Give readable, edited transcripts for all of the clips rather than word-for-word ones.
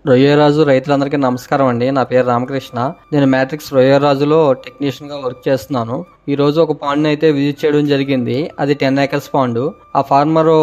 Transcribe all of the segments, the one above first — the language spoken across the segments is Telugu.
రొయ్యరాజు రైతులందరికీ నమస్కారం అండి. నా పేరు రామకృష్ణ. నేను మ్యాట్రిక్స్ రొయ్యరాజులో టెక్నీషియన్ గా వర్క్ చేస్తున్నాను. ఈ రోజు ఒక పాండ్ అయితే విజిట్ చేయడం జరిగింది. అది 10 acres పాండ్. ఆ ఫార్మర్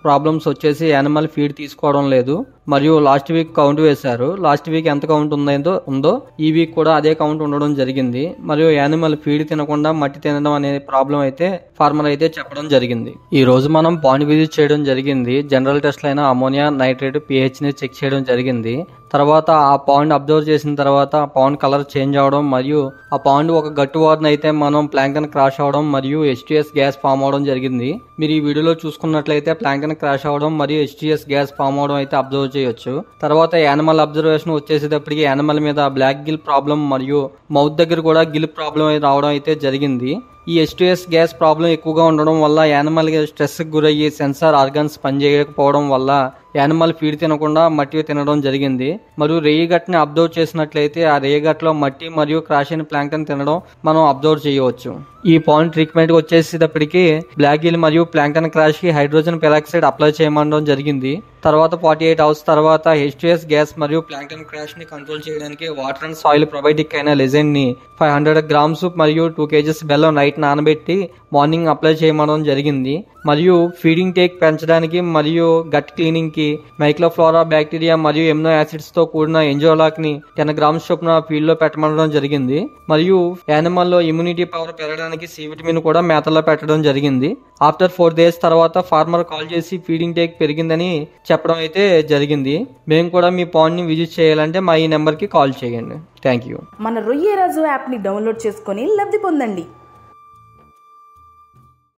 ప్రాబ్లమ్స్ వచ్చేసి యానిమల్ ఫీడ్ తీసుకోవడం లేదు, మరియు లాస్ట్ వీక్ కౌంట్ వేశారు. లాస్ట్ వీక్ ఎంత కౌంట్ ఉందో ఈ వీక్ కూడా అదే కౌంట్ ఉండడం జరిగింది. మరియు యానిమల్ ఫీడ్ తినకుండా మట్టి తినడం అనే ప్రాబ్లం అయితే ఫార్మర్ అయితే చెప్పడం జరిగింది. ఈ రోజు మనం పాండ్ విజిట్ చేయడం జరిగింది. జనరల్ టెస్ట్ అయిన అమోనియా, నైట్రేట్, pH ని చెక్ చేయడం జరిగింది. తర్వాత ఆ పాండ్ అబ్జర్వ్ చేసిన తర్వాత ఆ పాండ్ కలర్ చేంజ్ అవడం, మరియు ఆ పాండ్ ఒక గట్టు వారిని అయితే మనం ప్లాంకన్ క్రాష్ అవడం మరియు H2S గ్యాస్ ఫామ్ అవడం జరిగింది. మీరు ఈ వీడియోలో చూసుకున్నట్లయితే ప్లాంకన్ క్రాష్ అవడం మరియు H2S గ్యాస్ ఫామ్ అవడం అయితే అబ్జర్వ్ చేయొచ్చు. తర్వాత యానిమల్ అబ్జర్వేషన్ వచ్చేసేటప్పటికి యానిమల్ మీద బ్లాక్ గిల్ ప్రాబ్లం మరియు మౌత్ దగ్గర కూడా గిల్ ప్రాబ్లం రావడం అయితే జరిగింది. ఈ H2S గ్యాస్ ప్రాబ్లం ఎక్కువగా ఉండడం వల్ల యానిమల్ స్ట్రెస్ కి గురయ్యి సెన్సార్ ఆర్గన్స్ పనిచేయకపోవడం వల్ల యానిమల్ ఫీడ్ తినకుండా మట్టి తినడం జరిగింది. మరియు రేయిగట్ని అబ్జర్వ్ చేసినట్లయితే ఆ రేయిగట్లో మట్టి మరియు క్రాష్ అయిన ప్లాంక్టన్ తినడం మనం అబ్జర్వ్ చేయవచ్చు. ఈ పాయింట్ ట్రీట్మెంట్ వచ్చేసేటప్పటికి బ్లాక్ గిల్ మరియు ప్లాంక్టన్ క్రాష్ కి హైడ్రోజన్ పెరాక్సైడ్ అప్లై చేయమనడం జరిగింది. తర్వాత 48 hours తర్వాత H2S గ్యాస్ మరియు ప్లాంక్టన్ క్రాష్ ని కంట్రోల్ చేయడానికి వాటర్ అండ్ సాయిల్ ప్రొబయోటిక్ అయిన లెజెండ్ ని 500 grams మరియు 2 kgs బెల్లం నైట్ నానబెట్టి మార్నింగ్ అప్లై చేయమనడం జరిగింది. మరియు ఫీడింగ్ టేక్ పెంచడానికి మరియు గట్ క్లీనింగ్ కి మైక్రోఫ్లోరా బ్యాక్టీరియా మరియు ఎమినో యాసిడ్స్ తో కూడిన ఎంజోలాక్ ని 10 grams చొప్పున ఫీల్డ్ లో పెట్టమనడం జరిగింది. మరియు యానిమల్ లో ఇమ్యూనిటీ పవర్ పెరగడానికి సి విటమిన్ కూడా మేతలో పెట్టడం జరిగింది. ఆఫ్టర్ 4 days తర్వాత ఫార్మర్ కాల్ చేసి ఫీడింగ్ టేక్ పెరిగిందని చెప్పడం అయితే జరిగింది. మేము కూడా మీ పాండ్ ని విజిట్ చేయాలంటే మా ఈ నెంబర్ కి కాల్ చేయండి. Thank you. మన రొయ్యరాజు యాప్ ని డౌన్లోడ్ చేసుకొని లబ్ధి పొందండి.